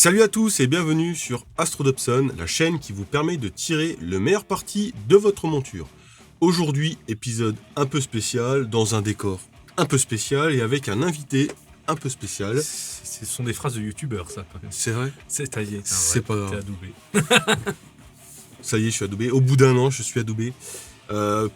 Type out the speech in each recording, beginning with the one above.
Salut à tous et bienvenue sur Astro Dobson, la chaîne qui vous permet de tirer le meilleur parti de votre monture. Aujourd'hui, épisode un peu spécial, dans un décor un peu spécial et avec un invité un peu spécial. Ce sont des phrases de youtubeurs, ça. C'est vrai ? C'est taillé. C'est pas grave. T'es adoubé. Ça y est, je suis adoubé. Au bout d'un an, je suis adoubé.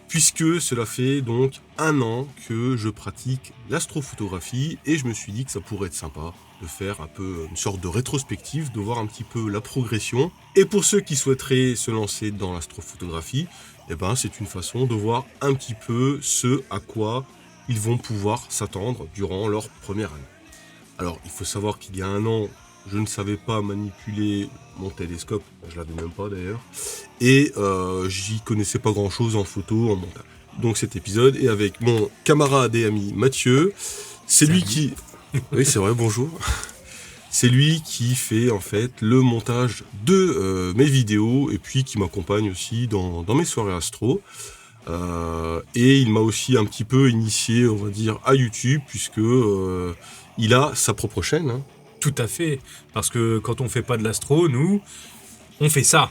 Puisque cela fait donc 1 an que je pratique l'astrophotographie et je me suis dit que ça pourrait être sympa de faire un peu une sorte de rétrospective, de voir un petit peu la progression. Et pour ceux qui souhaiteraient se lancer dans l'astrophotographie, eh ben, c'est une façon de voir un petit peu ce à quoi ils vont pouvoir s'attendre durant leur première année. Alors, il faut savoir qu'il y a 1 an, je ne savais pas manipuler mon télescope, je l'avais même pas d'ailleurs, et j'y connaissais pas grand chose en photo, en montage. Donc cet épisode est avec mon camarade et ami Mathieu, c'est lui qui... Oui c'est vrai, bonjour. C'est lui qui fait en fait le montage de mes vidéos et puis qui m'accompagne aussi dans mes soirées astro. Et il m'a aussi un petit peu initié, on va dire, à YouTube puisque il a sa propre chaîne. Hein. Tout à fait. Parce que quand on fait pas de l'astro, nous, on fait ça.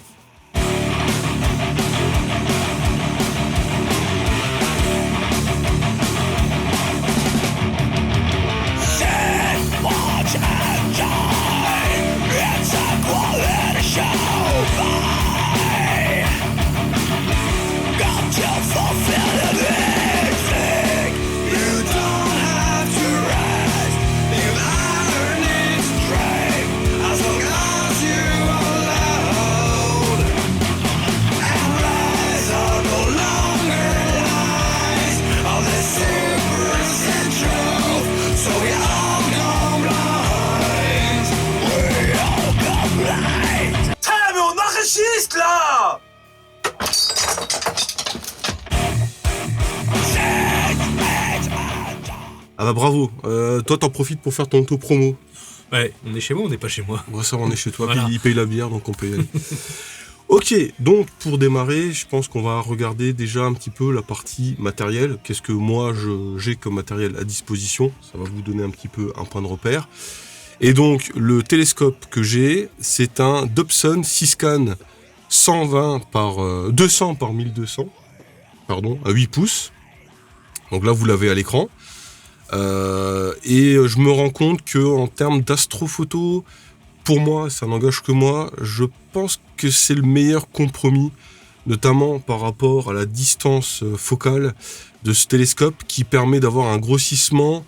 Là Ah bah bravo, toi t'en profites pour faire ton auto-promo. Ouais, on est chez moi, on n'est pas chez moi. Ouais, ça on est chez toi, Voilà. puis il paye la bière donc on peut y aller. Ok, donc pour démarrer, je pense qu'on va regarder déjà un petit peu la partie matérielle. Qu'est-ce que moi j'ai comme matériel à disposition? Ça va vous donner un petit peu un point de repère. Et donc le télescope que j'ai, c'est un Dobson Seascan 200 par 1200, pardon, à 8 pouces. Donc là vous l'avez à l'écran. Et je me rends compte que en termes d'astrophoto, pour moi, ça n'engage que moi, je pense que c'est le meilleur compromis, notamment par rapport à la distance focale de ce télescope qui permet d'avoir un grossissement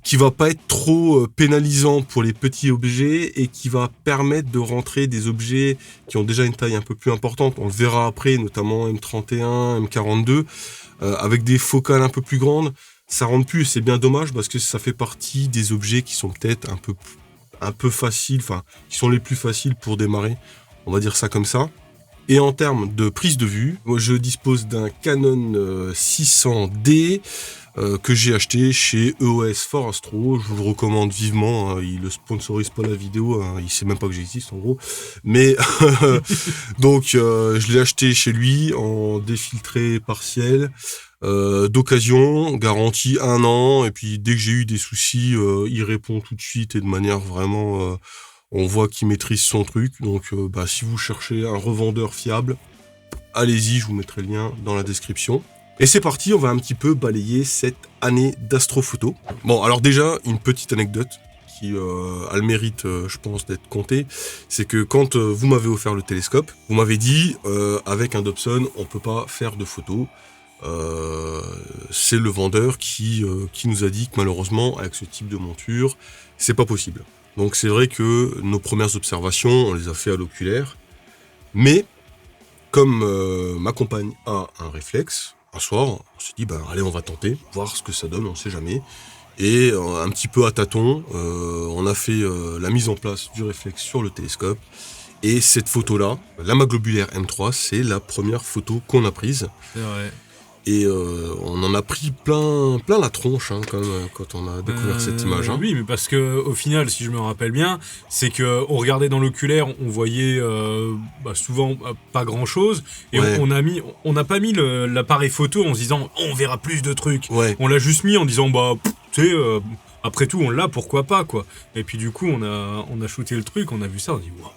qui va pas être trop pénalisant pour les petits objets et qui va permettre de rentrer des objets qui ont déjà une taille un peu plus importante. On le verra après, notamment M31, M42, avec des focales un peu plus grandes. Ça rentre plus et c'est bien dommage parce que ça fait partie des objets qui sont peut-être un peu faciles, enfin, qui sont les plus faciles pour démarrer. On va dire ça comme ça. Et en termes de prise de vue, moi je dispose d'un Canon 600D que j'ai acheté chez EOS For Astro. Je vous le recommande vivement. Hein. Il ne sponsorise pas la vidéo. Hein. Il sait même pas que j'existe en gros. Mais donc je l'ai acheté chez lui en défiltré partiel. D'occasion, garantie 1 an. Et puis dès que j'ai eu des soucis, il répond tout de suite et de manière vraiment... on voit qu'il maîtrise son truc, donc si vous cherchez un revendeur fiable, allez-y, je vous mettrai le lien dans la description. Et c'est parti, on va un petit peu balayer cette année d'astrophoto. Bon, alors déjà, une petite anecdote qui a le mérite, je pense, d'être contée, c'est que quand vous m'avez offert le télescope, vous m'avez dit, avec un Dobson, on peut pas faire de photos. C'est le vendeur qui nous a dit que malheureusement, avec ce type de monture, c'est pas possible. Donc c'est vrai que nos premières observations, on les a fait à l'oculaire. Mais, comme ma compagne a un réflexe, un soir, on s'est dit, allez, on va tenter, voir ce que ça donne, on sait jamais. Et un petit peu à tâtons, on a fait la mise en place du réflexe sur le télescope. Et cette photo-là, la Maglobulaire M3, c'est la première photo qu'on a prise. C'est vrai. Et on en a pris plein la tronche quand on a découvert cette image. Hein. Oui, mais parce que au final, si je me rappelle bien, c'est que on regardait dans l'oculaire, on voyait souvent pas grand chose, et ouais. on n'a pas mis l'appareil photo en se disant on verra plus de trucs. Ouais. On l'a juste mis en disant tu sais, après tout, on l'a, pourquoi pas, quoi. Et puis du coup, on a shooté le truc, on a vu ça, on dit waouh.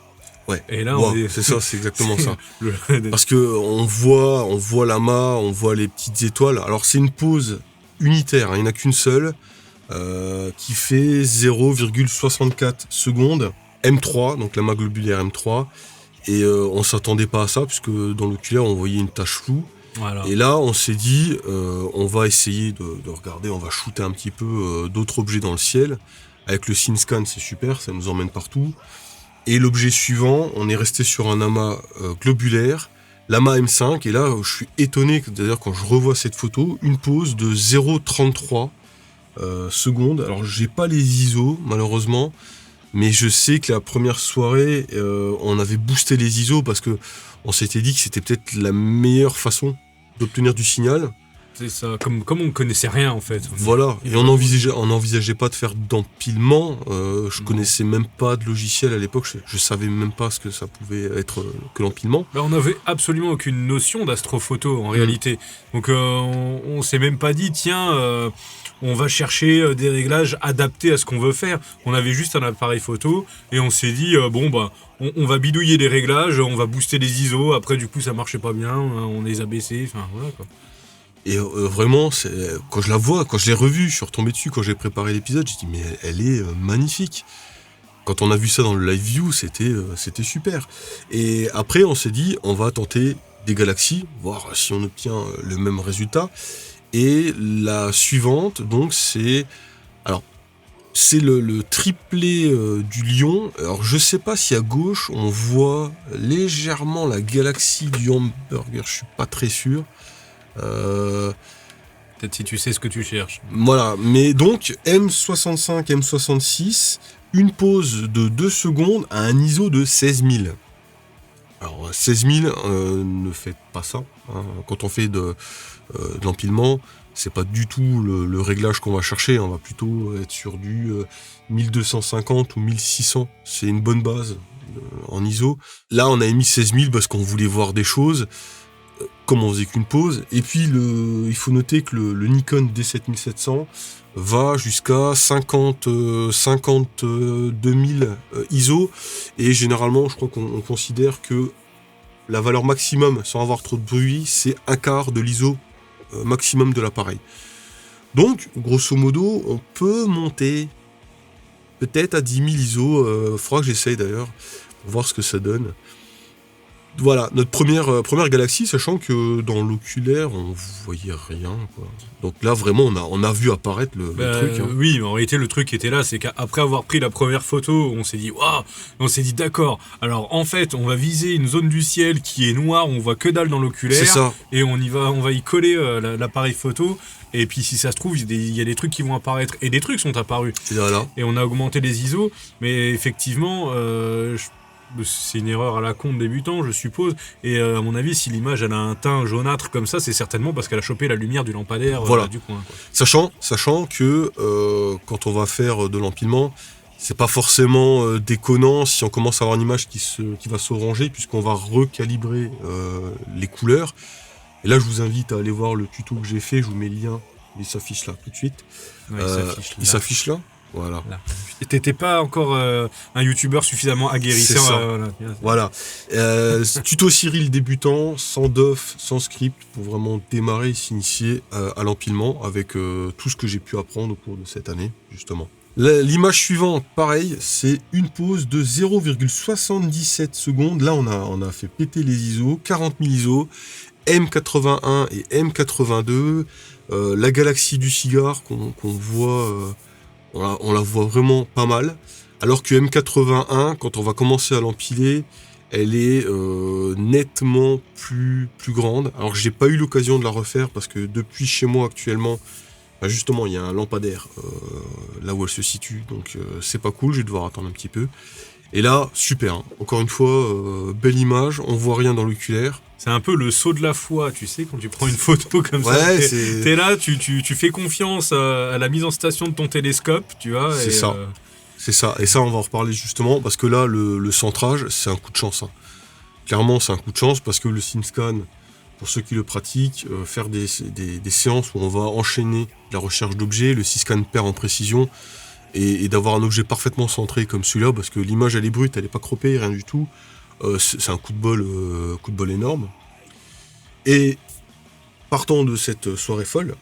Ouais. Et là, Wow, on est... c'est ça, c'est exactement ça. Le- Parce que on voit l'amas, on voit les petites étoiles. Alors c'est une pose unitaire, hein, il n'y en a qu'une seule, qui fait 0,64 secondes. M3, donc l'amas globulaire M3. Et on s'attendait pas à ça, puisque dans l'oculaire, on voyait une tache floue. Voilà. Et là, on s'est dit, on va essayer de regarder, on va shooter un petit peu d'autres objets dans le ciel. Avec le SceneScan, c'est super, ça nous emmène partout. Et l'objet suivant, on est resté sur un amas globulaire, l'amas M5. Et là, je suis étonné, d'ailleurs, quand je revois cette photo, une pose de 0,33 secondes. Alors, j'ai pas les ISO, malheureusement. Mais je sais que la première soirée, on avait boosté les ISO parce que on s'était dit que c'était peut-être la meilleure façon d'obtenir du signal. C'est ça, comme on connaissait rien en fait. Voilà, et on n'envisageait pas de faire d'empilement. Je connaissais même pas de logiciel à l'époque, je savais même pas ce que ça pouvait être que l'empilement. Bah, on n'avait absolument aucune notion d'astrophoto en réalité. Donc on s'est même pas dit, tiens, on va chercher des réglages adaptés à ce qu'on veut faire. On avait juste un appareil photo et on s'est dit, on va bidouiller les réglages, on va booster les ISO. Après, du coup, ça marchait pas bien, on les a baissés. Enfin, voilà quoi. Et vraiment, quand je la vois, quand je l'ai revue, je suis retombé dessus quand j'ai préparé l'épisode, j'ai dit mais elle est magnifique. Quand on a vu ça dans le live view, c'était super. Et après, on s'est dit, on va tenter des galaxies, voir si on obtient le même résultat. Et la suivante, donc, c'est le triplé du Lion. Alors, je sais pas si à gauche, on voit légèrement la galaxie du hamburger, je suis pas très sûr. Peut-être si tu sais ce que tu cherches. Voilà, mais donc M65, M66, une pause de 2 secondes à un ISO de 16 000. Alors 16 000, ne faites pas ça. Hein. Quand on fait de l'empilement, c'est pas du tout le réglage qu'on va chercher. On va plutôt être sur du 1250 ou 1600. C'est une bonne base en ISO. Là, on a mis 16 000 parce qu'on voulait voir des choses. Comme on faisait qu'une pause. Et puis, il faut noter que le Nikon D7700 va jusqu'à 52 000 ISO. Et généralement, je crois qu'on considère que la valeur maximum, sans avoir trop de bruit, c'est un quart de l'ISO maximum de l'appareil. Donc, grosso modo, on peut monter peut-être à 10 000 ISO. Faudra que j'essaye d'ailleurs, pour voir ce que ça donne. Voilà, notre première galaxie, sachant que dans l'oculaire, on voyait rien, quoi. Donc là, vraiment, on a vu apparaître le truc. Hein. Oui, mais en réalité, le truc qui était là, c'est qu'après avoir pris la première photo, on s'est dit, waouh, on s'est dit, d'accord, alors en fait, on va viser une zone du ciel qui est noire, on voit que dalle dans l'oculaire, C'est ça. et on va y coller l'appareil photo, et puis si ça se trouve, il y a des trucs qui vont apparaître, et des trucs sont apparus. Voilà. Et on a augmenté les ISO, mais effectivement, c'est une erreur à la con de débutant, je suppose. Et à mon avis, si l'image elle a un teint jaunâtre comme ça, c'est certainement parce qu'elle a chopé la lumière du lampadaire Voilà. du coin. Quoi. Sachant que quand on va faire de l'empilement, c'est pas forcément déconnant si on commence à avoir une image qui va s'oranger, puisqu'on va recalibrer les couleurs. Et là, je vous invite à aller voir le tuto que j'ai fait. Je vous mets le lien. Il s'affiche là tout de suite. Ouais, il s'affiche là. Voilà. T'étais pas encore un youtubeur suffisamment aguerrissant. Voilà. Tuto Cyril débutant, sans doff, sans script, pour vraiment démarrer et s'initier à l'empilement avec tout ce que j'ai pu apprendre au cours de cette année, justement. L'image suivante, pareil, c'est une pause de 0,77 secondes. Là, on a fait péter les ISO, 40 000 ISO, M81 et M82. La galaxie du cigare qu'on voit... on la voit vraiment pas mal. Alors que M81, quand on va commencer à l'empiler, elle est nettement plus grande. Alors j'ai pas eu l'occasion de la refaire parce que depuis chez moi actuellement, justement il y a un lampadaire là où elle se situe. Donc c'est pas cool, je vais devoir attendre un petit peu. Et là, super. Hein. Encore une fois, belle image, on voit rien dans l'oculaire. C'est un peu le saut de la foi, tu sais, quand tu prends une photo comme ça. T'es là, tu fais confiance à la mise en station de ton télescope, tu vois. C'est ça. C'est ça. Et ça, on va en reparler justement, parce que là, le centrage, c'est un coup de chance. Hein. Clairement, c'est un coup de chance, parce que le SceneScan, pour ceux qui le pratiquent, faire des séances où on va enchaîner la recherche d'objets, le Syscan perd en précision, et d'avoir un objet parfaitement centré comme celui-là, parce que l'image elle est brute, elle n'est pas croppée, rien du tout. C'est un coup de bol énorme. Et partant de cette soirée folle,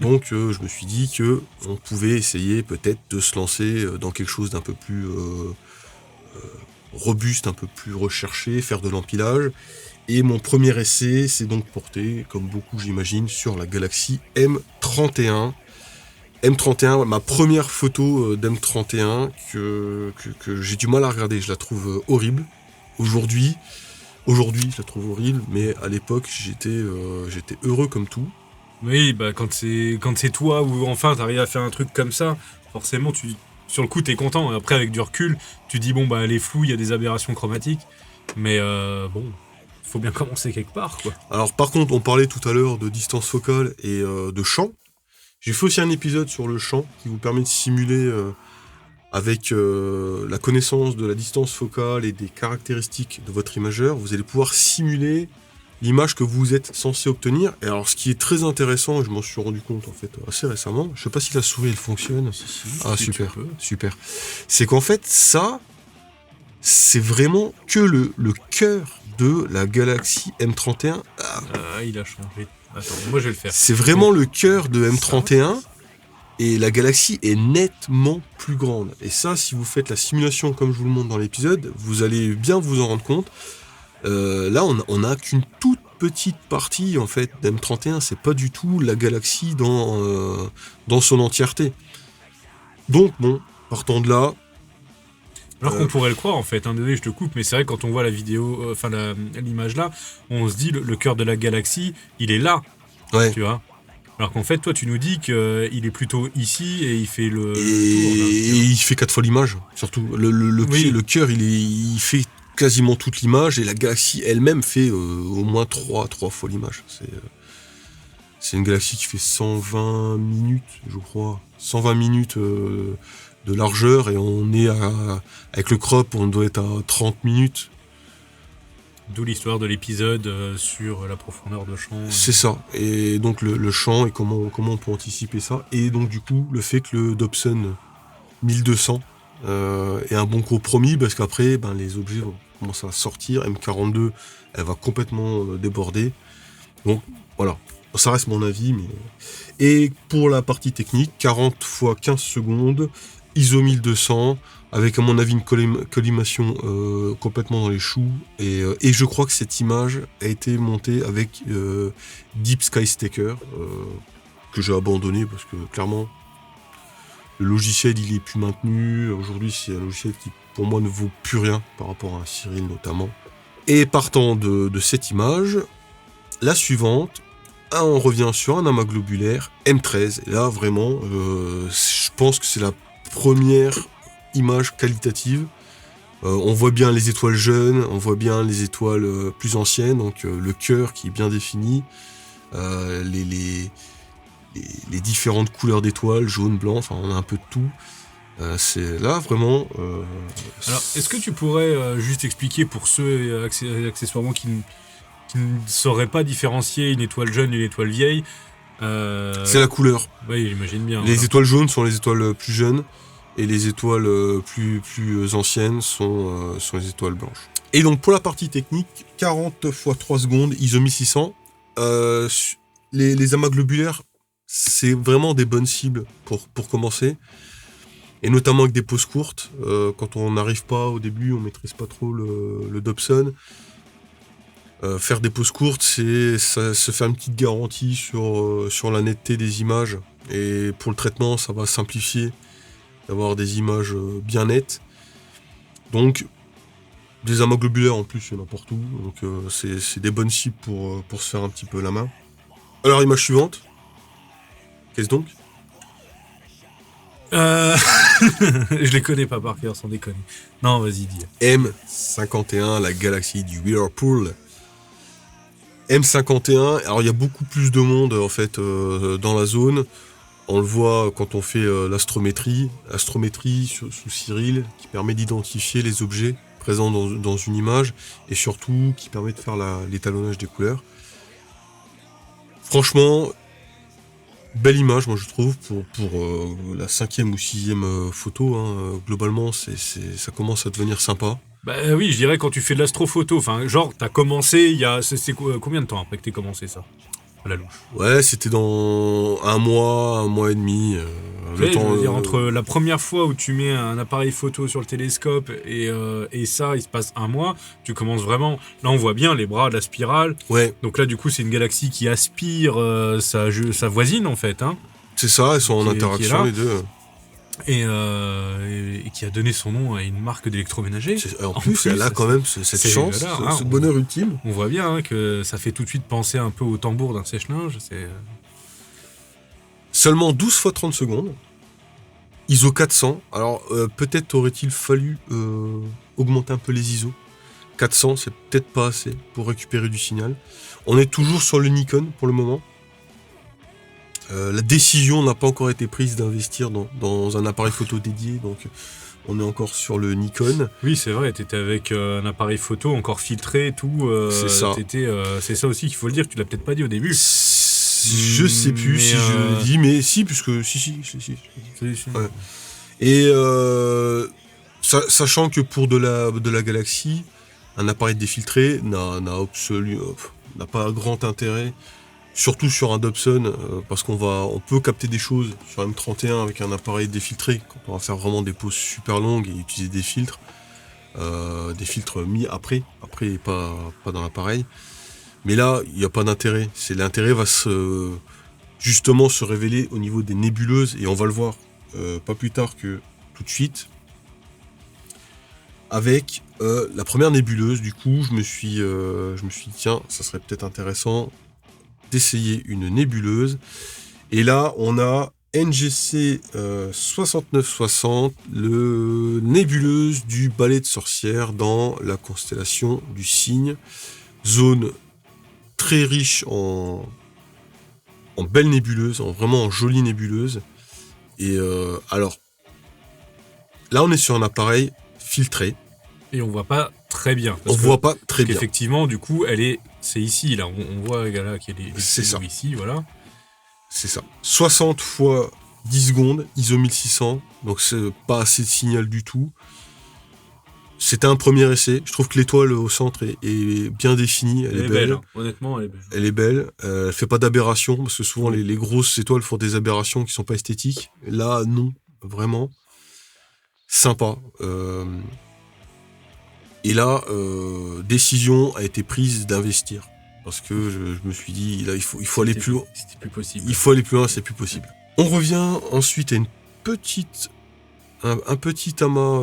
donc je me suis dit que on pouvait essayer peut-être de se lancer dans quelque chose d'un peu plus robuste, un peu plus recherché, faire de l'empilage. Et mon premier essai s'est donc porté, comme beaucoup j'imagine, sur la Galaxy M31. M31, ma première photo d'M31 que j'ai du mal à regarder, je la trouve horrible. Aujourd'hui, je la trouve horrible, mais à l'époque, j'étais heureux comme tout. Oui, bah quand c'est toi ou enfin t'arrives à faire un truc comme ça, forcément sur le coup t'es content. Et après avec du recul, tu dis bon bah elle est floue, il y a des aberrations chromatiques, mais bon, faut bien commencer quelque part quoi. Alors par contre, on parlait tout à l'heure de distance focale et de champ. J'ai fait aussi un épisode sur le champ qui vous permet de simuler avec la connaissance de la distance focale et des caractéristiques de votre imageur, vous allez pouvoir simuler l'image que vous êtes censé obtenir. Et alors ce qui est très intéressant, et je m'en suis rendu compte en fait assez récemment, je sais pas si la souris elle fonctionne. Ah super, super. C'est qu'en fait ça, c'est vraiment que le cœur de la Galaxy M31. Il a changé. Attends, moi je vais le faire. C'est vraiment le cœur de M31 et la Galaxy est nettement plus grande. Et ça, si vous faites la simulation comme je vous le montre dans l'épisode, vous allez bien vous en rendre compte. Là, on n'a qu'une toute petite partie en fait d'M31. C'est pas du tout la Galaxy dans son entièreté. Donc bon, partant de là. Alors qu'on pourrait le croire en fait, désolé je te coupe, mais c'est vrai que quand on voit la vidéo, l'image là, on se dit le cœur de la galaxie, il est là, Ouais. tu vois. Alors qu'en fait, toi tu nous dis qu'il est plutôt ici et il fait le tour, là, Et il fait 4 fois l'image, surtout. Le cœur, il fait quasiment toute l'image et la galaxie elle-même fait au moins 3 fois l'image. C'est une galaxie qui fait 120 minutes, je crois. 120 minutes de largeur et on est avec le crop, on doit être à 30 minutes. D'où l'histoire de l'épisode sur la profondeur de champ. C'est ça. Et donc le champ et comment on peut anticiper ça. Et donc du coup, le fait que le Dobson 1200 est un bon compromis parce qu'après, les objets vont commencer à sortir. M42, elle va complètement déborder. Donc voilà. Ça reste mon avis. Et pour la partie technique, 40 x 15 secondes, ISO 1200, avec à mon avis une collimation complètement dans les choux. Et je crois que cette image a été montée avec Deep Sky Stacker, que j'ai abandonné parce que clairement, le logiciel il est plus maintenu. Aujourd'hui, c'est un logiciel qui pour moi ne vaut plus rien par rapport à Cyril notamment. Et partant de cette image, la suivante, on revient sur un amas globulaire M13. Et là, vraiment, je pense que c'est la première image qualitative. On voit bien les étoiles jeunes, on voit bien les étoiles plus anciennes, donc le cœur qui est bien défini, les différentes couleurs d'étoiles, jaune, blanc, enfin on a un peu de tout. C'est là vraiment... Alors, est-ce que tu pourrais juste expliquer pour ceux accessoirement qui ne sauraient pas différencier une étoile jeune d'une étoile vieille C'est la couleur. Oui, j'imagine bien. Les étoiles jaunes sont les étoiles plus jeunes et les étoiles plus anciennes sont les étoiles blanches. Et donc pour la partie technique, 40 x 3 secondes, ISO 1600. Les amas globulaires, c'est vraiment des bonnes cibles pour commencer. Et notamment avec des pauses courtes. Quand on n'arrive pas au début, on maîtrise pas trop le Dobson. Faire des pauses courtes, ça se fait une petite garantie sur la netteté des images. Et pour le traitement, ça va simplifier d'avoir des images bien nettes. Donc, des amas globulaires en plus, il y en a partout. Donc, c'est des bonnes cibles pour se faire un petit peu la main. Alors, image suivante. Qu'est-ce donc ? Je les connais pas par cœur, sans déconner. Non, vas-y, dis. M51, la galaxie du Whirlpool. M51, alors il y a beaucoup plus de monde en fait dans la zone. On le voit quand on fait l'astrométrie sous Cyril, qui permet d'identifier les objets présents dans une image et surtout qui permet de faire l'étalonnage des couleurs. Franchement, belle image, moi je trouve, pour la 5e ou 6e photo. Hein. Globalement, ça commence à devenir sympa. Bah oui, je dirais quand tu fais de l'astrophoto, enfin, genre, t'as commencé il y a. C'est combien de temps après que t'aies commencé ça? À la louche. Ouais, c'était dans un mois et demi. Je veux dire, entre la première fois où tu mets un appareil photo sur le télescope et ça, il se passe un mois, tu commences vraiment. Là, on voit bien les bras de la spirale. Ouais. Donc là, du coup, c'est une galaxie qui aspire sa voisine, en fait. Hein, c'est ça, ils sont en interaction les deux. et qui a donné son nom à une marque d'électroménager. En plus, elle a quand même cette chance, ce bonheur ultime. On voit bien hein, que ça fait tout de suite penser un peu au tambour d'un sèche-linge. Seulement 12 fois 30 secondes. ISO 400. Alors, peut-être aurait-il fallu augmenter un peu les ISO. 400, c'est peut-être pas assez pour récupérer du signal. On est toujours sur le Nikon pour le moment. La décision n'a pas encore été prise d'investir dans un appareil photo dédié, donc on est encore sur le Nikon. Oui, c'est vrai, t'étais avec un appareil photo encore filtré et tout. C'est ça. C'est ça aussi qu'il faut le dire, tu l'as peut-être pas dit au début. Je sais plus si je l'ai dit, mais si, puisque si. Ouais. Et sachant que pour de la galaxie, un appareil défiltré n'a pas grand intérêt. Surtout sur un Dobson, parce on peut capter des choses sur M31 avec un appareil défiltré, quand on va faire vraiment des poses super longues et utiliser des filtres mis après et pas dans l'appareil. Mais là, il n'y a pas d'intérêt. L'intérêt va justement se révéler au niveau des nébuleuses, et on va le voir pas plus tard que tout de suite. Avec la première nébuleuse, du coup, je me suis dit, tiens, ça serait peut-être intéressant d'essayer une nébuleuse. Et là, on a NGC 6960, le nébuleuse du balai de sorcières dans la constellation du Cygne. Zone très riche en belles nébuleuses, vraiment en jolies nébuleuses. Et alors, là, on est sur un appareil filtré. Et on voit pas très bien. On voit pas très bien. Effectivement, du coup, c'est ici, là. On voit là qu'il y a des trous ici, voilà. C'est ça. 60 fois 10 secondes, ISO 1600, donc c'est pas assez de signal du tout. C'était un premier essai. Je trouve que l'étoile au centre est bien définie. Elle est belle. Hein. Honnêtement, elle est belle. Elle est belle. Elle fait pas d'aberration, parce que souvent les grosses étoiles font des aberrations qui sont pas esthétiques. Là, non. Vraiment. Sympa. Et là, décision a été prise d'investir. Parce que je me suis dit, là, il faut aller plus loin. C'était plus possible. Il faut aller plus loin, c'est plus possible. On revient ensuite à un petit amas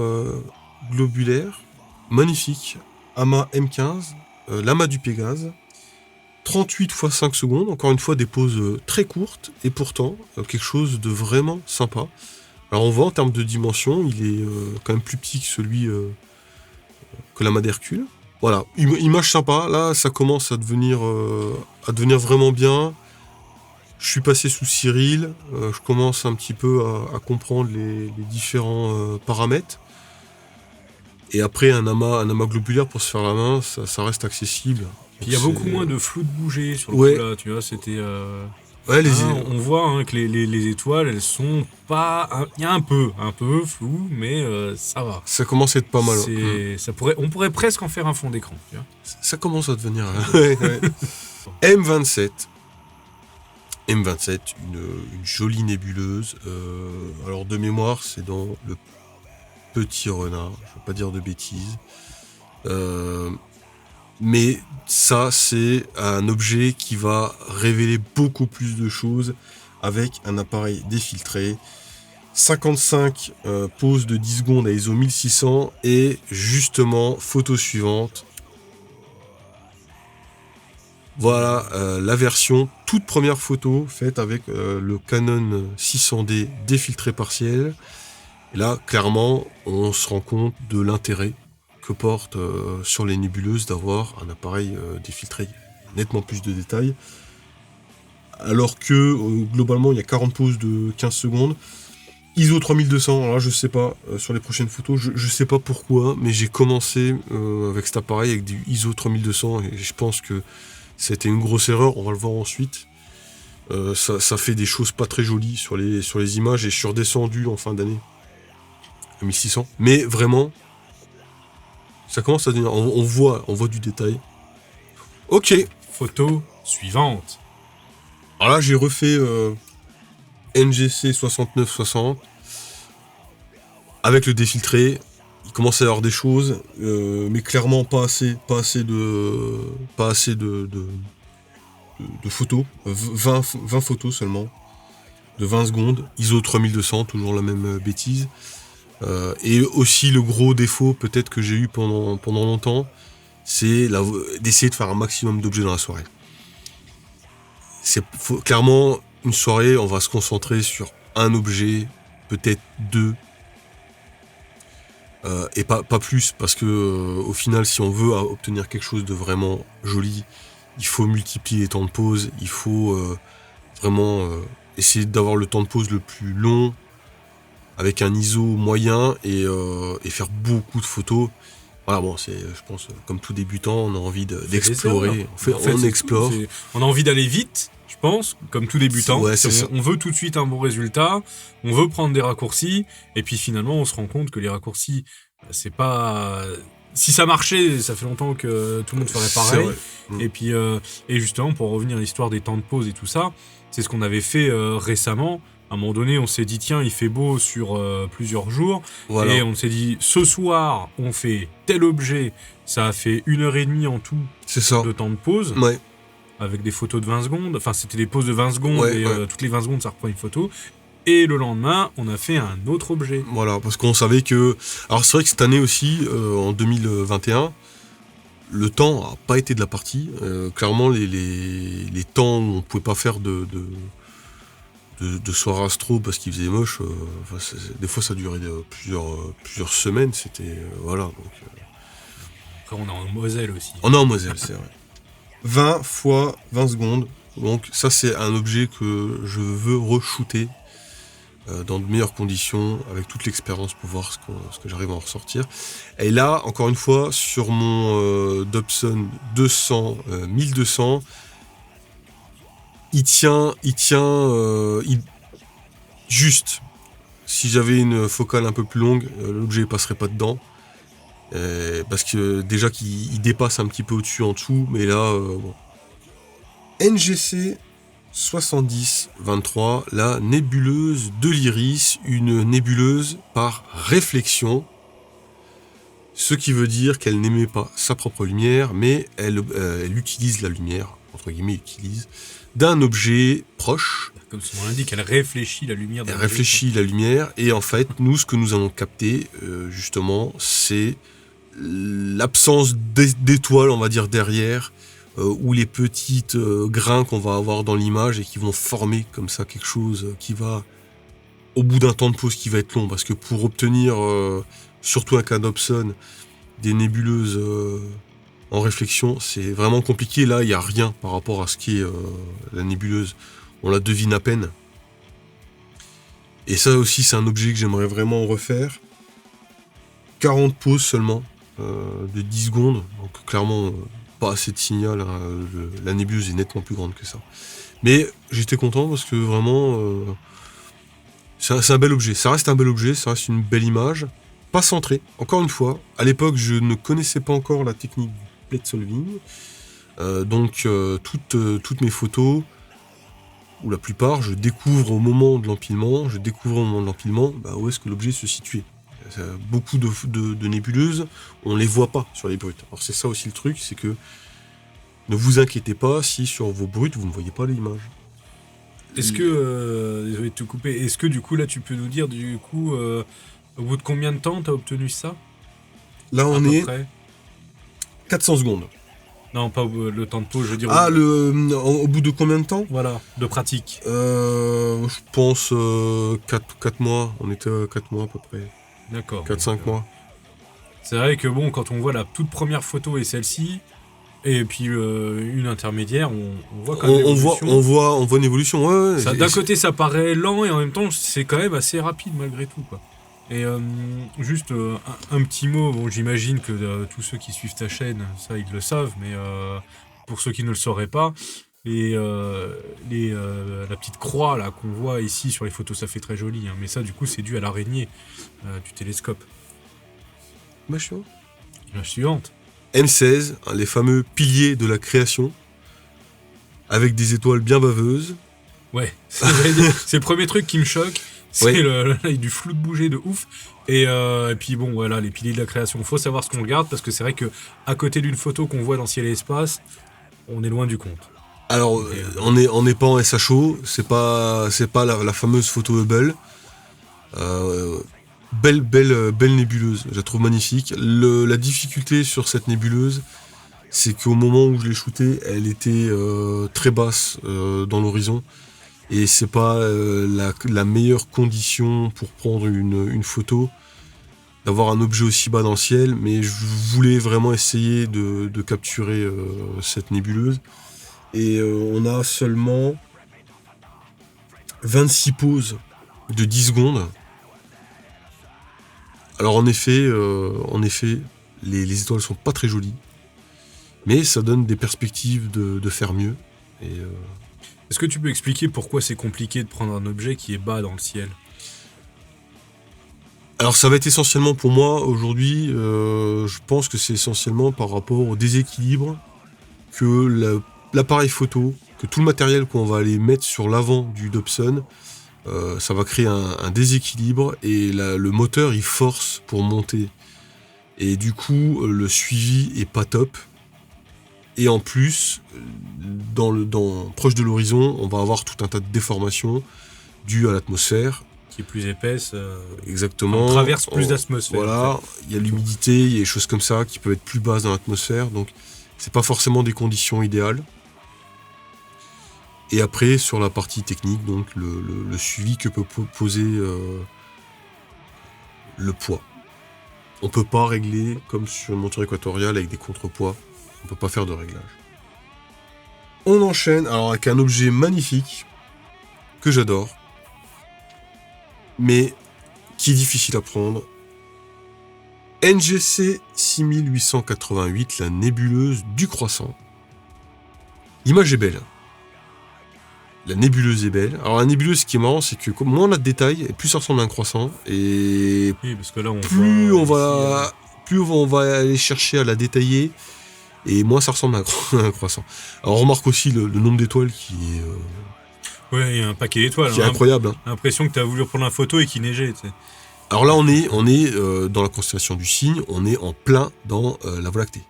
globulaire, magnifique, amas M15, l'amas du Pégase, 38 x 5 secondes, encore une fois des pauses très courtes, et pourtant quelque chose de vraiment sympa. Alors on voit en termes de dimension, il est quand même plus petit que celui que l'amas d'Hercule. Voilà, image sympa, là ça commence à devenir vraiment bien. Je suis passé sous Cyril, je commence un petit peu à comprendre les différents paramètres. Et après un amas globulaire pour se faire la main, ça reste accessible. Puis il y a beaucoup moins de flou de bouger sur le coup là, tu vois, c'était... on voit que les étoiles, elles sont pas... Il y a un peu flou, mais ça va. Ça commence à être pas mal. On pourrait presque en faire un fond d'écran. Tu vois. Ça commence à devenir... ouais. M27, une jolie nébuleuse. Alors de mémoire, c'est dans le Petit Renard, je ne veux pas dire de bêtises. Mais ça, c'est un objet qui va révéler beaucoup plus de choses avec un appareil défiltré. 55 poses de 10 secondes à ISO 1600 et justement, photo suivante. Voilà la version, toute première photo faite avec le Canon 600D défiltré partiel. Et là, clairement, on se rend compte de l'intérêt que porte sur les nébuleuses d'avoir un appareil défiltré. Nettement plus de détails. Alors que, globalement, il y a 40 poses de 15 secondes. ISO 3200, alors là, je sais pas, sur les prochaines photos, je sais pas pourquoi, mais j'ai commencé avec cet appareil avec du ISO 3200 et je pense que c'était une grosse erreur, on va le voir ensuite. Ça fait des choses pas très jolies sur les images et je suis redescendu en fin d'année à 1600. Mais vraiment, ça commence à devenir... On voit du détail. Ok. Photo suivante. Alors là, j'ai refait NGC 6960 avec le défiltré. Il commence à y avoir des choses, mais clairement pas assez de photos. 20 photos seulement, de 20 secondes. ISO 3200, toujours la même bêtise. Et aussi le gros défaut peut-être que j'ai eu pendant longtemps, c'est d'essayer de faire un maximum d'objets dans la soirée. Clairement, une soirée, on va se concentrer sur un objet, peut-être 2, et pas plus, parce que au final, si on veut obtenir quelque chose de vraiment joli, il faut multiplier les temps de pause, il faut vraiment essayer d'avoir le temps de pause le plus long, avec un ISO moyen, et faire beaucoup de photos. Voilà, bon, je pense, comme tout débutant, on a envie d'explorer. On explore. On a envie d'aller vite, je pense, comme tout débutant. On veut tout de suite un bon résultat, on veut prendre des raccourcis, et puis finalement, on se rend compte que les raccourcis, c'est pas... Si ça marchait, ça fait longtemps que tout le monde ferait pareil. Et puis, et justement, pour revenir à l'histoire des temps de pause et tout ça, c'est ce qu'on avait fait récemment. À un moment donné, on s'est dit, tiens, il fait beau sur plusieurs jours. Voilà. Et on s'est dit, ce soir, on fait tel objet. Ça a fait 1h30 en tout de temps de pause. Ouais. Avec des photos de 20 secondes. Enfin, c'était des pauses de 20 secondes. Toutes les 20 secondes, ça reprend une photo. Et le lendemain, on a fait un autre objet. Voilà, parce qu'on savait que... Alors, c'est vrai que cette année aussi, en 2021, le temps n'a pas été de la partie. Clairement, les temps où on ne pouvait pas faire de soirée astro parce qu'il faisait moche, des fois ça durait plusieurs semaines, c'était voilà. Donc, après on est en Moselle aussi. On est en Moselle, c'est vrai. 20 fois 20 secondes, donc ça c'est un objet que je veux re-shooter dans de meilleures conditions, avec toute l'expérience pour voir ce que j'arrive à en ressortir. Et là, encore une fois, sur mon Dobson 1200, il tient juste. Si j'avais une focale un peu plus longue, l'objet passerait pas dedans. Parce que déjà qu'il dépasse un petit peu au-dessus, en dessous, mais là, bon. NGC 7023, la nébuleuse de l'Iris, une nébuleuse par réflexion. Ce qui veut dire qu'elle n'émet pas sa propre lumière, mais elle utilise la lumière, entre guillemets, utilise, d'un objet proche. Comme son nom l'indique, elle réfléchit la lumière. Elle réfléchit la lumière, et en fait, nous, ce que nous allons capter, justement, c'est l'absence d'étoiles, on va dire, derrière, ou les petites grains qu'on va avoir dans l'image et qui vont former comme ça quelque chose qui va, au bout d'un temps de pause qui va être long, parce que pour obtenir, surtout avec un Dobson, des nébuleuses en réflexion, c'est vraiment compliqué. Là, il n'y a rien par rapport à ce qui est la nébuleuse. On la devine à peine. Et ça aussi, c'est un objet que j'aimerais vraiment refaire. 40 pauses seulement, de 10 secondes. Donc clairement, pas assez de signal. Hein. La nébuleuse est nettement plus grande que ça. Mais j'étais content parce que vraiment, c'est un bel objet. Ça reste un bel objet, ça reste une belle image. Pas centré, encore une fois. À l'époque, je ne connaissais pas encore la technique du plate solving. Donc, toutes mes photos, ou la plupart, je découvre au moment de l'empilement. Où est-ce que l'objet se situait. Beaucoup de nébuleuses, on les voit pas sur les brutes. Alors c'est ça aussi le truc, c'est que ne vous inquiétez pas si sur vos brutes, vous ne voyez pas l'image. Est-ce que, désolé de te couper, est-ce que du coup, là, tu peux nous dire, du coup, au bout de combien de temps tu as obtenu ça ? Là, on est 400 secondes. Non, pas le temps de pause, je veux dire... au bout de combien de temps ? Voilà, de pratique. Je pense 4 mois. On était à 4 mois à peu près. D'accord. 4-5 mois. C'est vrai que bon, quand on voit la toute première photo et celle-ci, et puis une intermédiaire, on voit quand même l'évolution. On voit une évolution, ouais. Ça, d'un côté, ça paraît lent, et en même temps, c'est quand même assez rapide malgré tout, quoi. Et juste un petit mot, bon, j'imagine que tous ceux qui suivent ta chaîne, ça ils le savent, mais pour ceux qui ne le sauraient pas, la petite croix là qu'on voit ici sur les photos, ça fait très joli, hein, mais ça du coup c'est dû à l'araignée du télescope. Machin. Image suivante. M16, hein, les fameux piliers de la création, avec des étoiles bien baveuses. Ouais, c'est le premier truc qui me choque, c'est Ouais. du flou de bouger de ouf. Et puis bon, voilà, les piliers de la création, faut savoir ce qu'on regarde, parce que c'est vrai que à côté d'une photo qu'on voit dans ciel et espace, on est loin du compte. Alors, on n'est pas en SHO, c'est pas la fameuse photo Hubble. Belle nébuleuse, je la trouve magnifique. La difficulté sur cette nébuleuse, c'est qu'au moment où je l'ai shootée, elle était très basse dans l'horizon. Et c'est pas la meilleure condition pour prendre une photo, d'avoir un objet aussi bas dans le ciel, mais je voulais vraiment essayer de capturer cette nébuleuse. Et on a seulement 26 poses de 10 secondes. Alors en effet, les étoiles sont pas très jolies, mais ça donne des perspectives de faire mieux. Et Est-ce que tu peux expliquer pourquoi c'est compliqué de prendre un objet qui est bas dans le ciel? alors ça va être essentiellement pour moi aujourd'hui, je pense que c'est essentiellement par rapport au déséquilibre que l'appareil photo, que tout le matériel qu'on va aller mettre sur l'avant du Dobson, ça va créer un déséquilibre et le moteur il force pour monter. Et du coup, le suivi est pas top. Et en plus, proche de l'horizon, on va avoir tout un tas de déformations dues à l'atmosphère. Qui est plus épaisse. Exactement. On traverse plus d'atmosphère. Voilà, En fait. il y a l'humidité, il y a des choses comme ça qui peuvent être plus basses dans l'atmosphère. Donc, c'est pas forcément des conditions idéales. Et après, sur la partie technique, donc le suivi que peut poser le poids. On peut pas régler comme sur une monture équatoriale avec des contrepoids. On peut pas faire de réglage. On enchaîne alors avec un objet magnifique que j'adore, mais qui est difficile à prendre. NGC 6888, la nébuleuse du croissant. L'image est belle. La nébuleuse est belle. Alors la nébuleuse, ce qui est marrant, c'est que moins on a de détails, plus ça ressemble à un croissant. Et Oui, parce que là, plus voit on ici, va, plus on va aller chercher à la détailler, et moins ça ressemble à un croissant. Alors on remarque aussi le nombre d'étoiles qui Ouais, il y a un paquet d'étoiles. est incroyable. Hein. L'impression que tu as voulu prendre la photo et qu'il neigeait. Tu sais. Alors là, on est dans la constellation du Cygne, on est en plein dans la Voie lactée.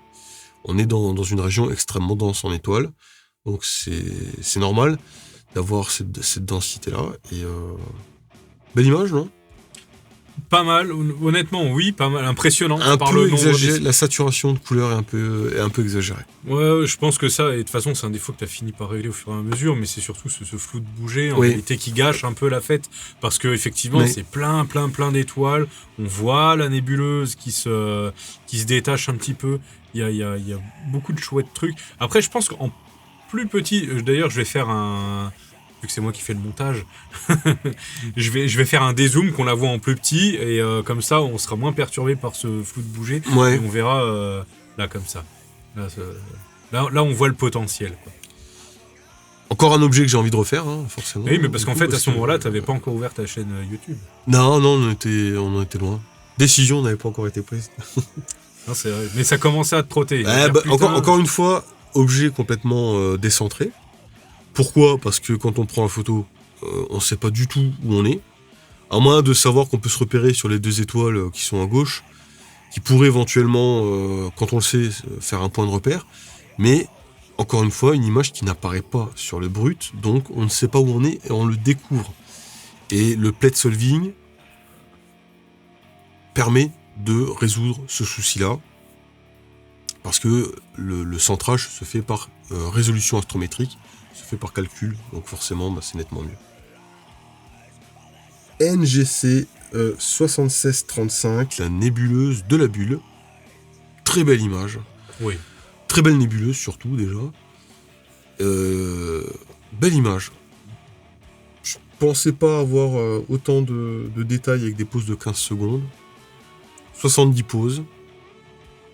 On est dans une région extrêmement dense en étoiles, donc c'est normal d'avoir cette densité-là. Et belle image, non? Pas mal, honnêtement, oui, pas mal. Impressionnant. Un par peu le nombre exagéré, la saturation de couleur est un peu exagérée. Ouais, je pense que ça, et de toute façon, c'est un défaut que tu as fini par régler au fur et à mesure, mais c'est surtout ce flou de bouger, en Oui. réalité, qui gâche un peu la fête, parce que effectivement, Oui. c'est plein d'étoiles, on voit la nébuleuse qui se détache un petit peu, il y a beaucoup de chouettes trucs. Après, je pense qu'en plus petit, d'ailleurs, je vais faire vu que c'est moi qui fais le montage, je vais faire un dézoom qu'on la voit en plus petit, et comme ça, on sera moins perturbé par ce flou de bouger, Ouais. et on verra là, comme ça. Là, on voit le potentiel. Quoi. Encore un objet que j'ai envie de refaire, hein, forcément. Oui, mais parce qu'en Du coup, fait, à ce moment-là, que- t'avais pas encore ouvert ta chaîne YouTube. Non, on en était loin. Décision n'avait pas encore été prise. Non, c'est vrai. Mais ça commençait à te trotter. Ouais, bah, encore une fois, objet complètement décentré. Pourquoi? Parce que quand on prend la photo, on ne sait pas du tout où on est. À moins de savoir qu'on peut se repérer sur les deux étoiles qui sont à gauche, qui pourraient éventuellement, quand on le sait, faire un point de repère. Mais, encore une fois, une image qui n'apparaît pas sur le brut, donc on ne sait pas où on est et on le découvre. Et le plate solving permet de résoudre ce souci-là, parce que le centrage se fait par résolution astrométrique, se fait par calcul, donc forcément c'est nettement mieux. NGC 7635, la nébuleuse de la bulle. Très belle image, Oui. très belle nébuleuse surtout déjà. Belle image. Je pensais pas avoir autant de détails avec des pauses de 15 secondes. 70 pauses.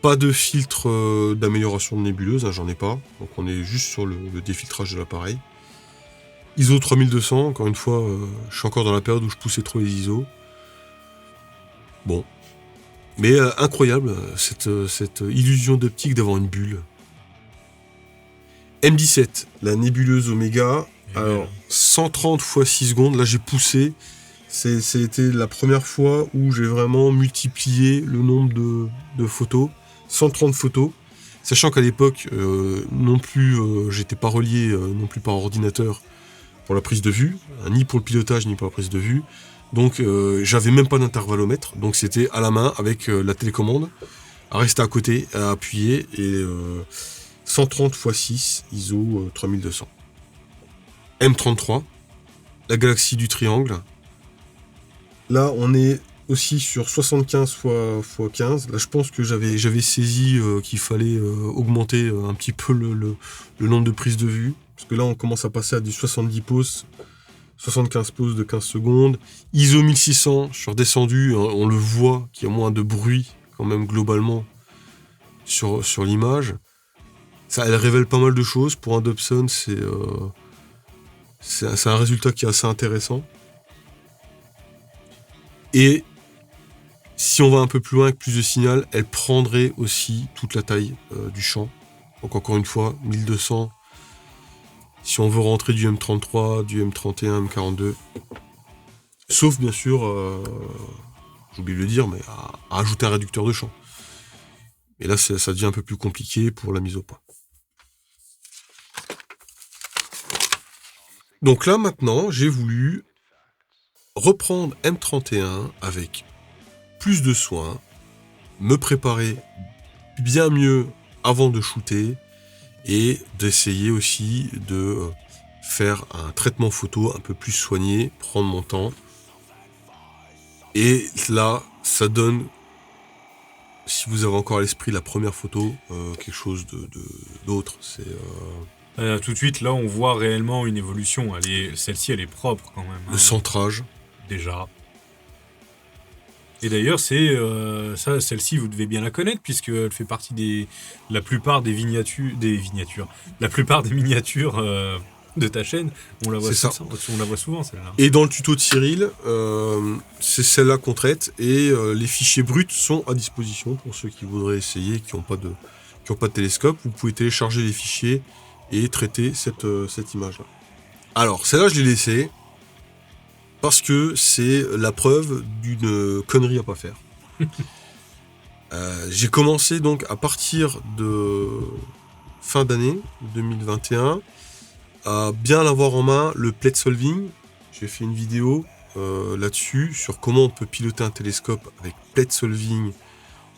Pas de filtre d'amélioration de nébuleuse, hein, j'en ai pas. Donc on est juste sur le défiltrage de l'appareil. ISO 3200, encore une fois, je suis encore dans la période où je poussais trop les ISO. Bon. Mais incroyable, cette illusion d'optique d'avoir une bulle. M17, la nébuleuse Omega. Alors, 130 x 6 secondes, là j'ai poussé. C'était la première fois où j'ai vraiment multiplié le nombre de photos. 130 photos. Sachant qu'à l'époque, non plus, j'étais pas relié non plus par ordinateur pour la prise de vue, ni pour le pilotage, ni pour la prise de vue. Donc j'avais même pas d'intervallomètre, donc c'était à la main avec la télécommande, à rester à côté, à appuyer, et 130 x 6, ISO 3200. M33, la galaxie du triangle. Là on est aussi sur 75 x 15. Là je pense que j'avais saisi qu'il fallait augmenter un petit peu le nombre de prises de vue, parce que là on commence à passer à du 70 poses. 75 poses de 15 secondes. ISO 1600, je suis redescendu, hein, on le voit qu'il y a moins de bruit quand même globalement sur l'image. Ça, elle révèle pas mal de choses. Pour un Dobson, c'est un résultat qui est assez intéressant. Et si on va un peu plus loin avec plus de signal, elle prendrait aussi toute la taille du champ. Donc encore une fois, 1200. Si on veut rentrer du M33, du M31, M42, sauf bien sûr, j'ai oublié de le dire, mais à ajouter un réducteur de champ. Et là, ça devient un peu plus compliqué pour la mise au point. Donc là, maintenant, j'ai voulu reprendre M31 avec plus de soin, me préparer bien mieux avant de shooter, et d'essayer aussi de faire un traitement photo un peu plus soigné, prendre mon temps. Et là, ça donne, si vous avez encore à l'esprit la première photo, quelque chose d'autre. C'est tout de suite, là, on voit réellement une évolution. Celle-ci, elle est propre quand même. Hein. Le centrage. Déjà. Et d'ailleurs, celle-ci, vous devez bien la connaître, puisqu'elle fait partie la plupart des miniatures de ta chaîne. On la voit souvent, celle-là. Et dans le tuto de Cyril, c'est celle-là qu'on traite, et les fichiers bruts sont à disposition pour ceux qui voudraient essayer, qui n'ont pas de télescope. Vous pouvez télécharger les fichiers et traiter cette image-là. Alors, celle-là, je l'ai laissée, parce que c'est la preuve d'une connerie à pas faire. J'ai commencé donc à partir de fin d'année 2021 à bien l'avoir en main, le plate solving. J'ai fait une vidéo là-dessus sur comment on peut piloter un télescope avec plate solving,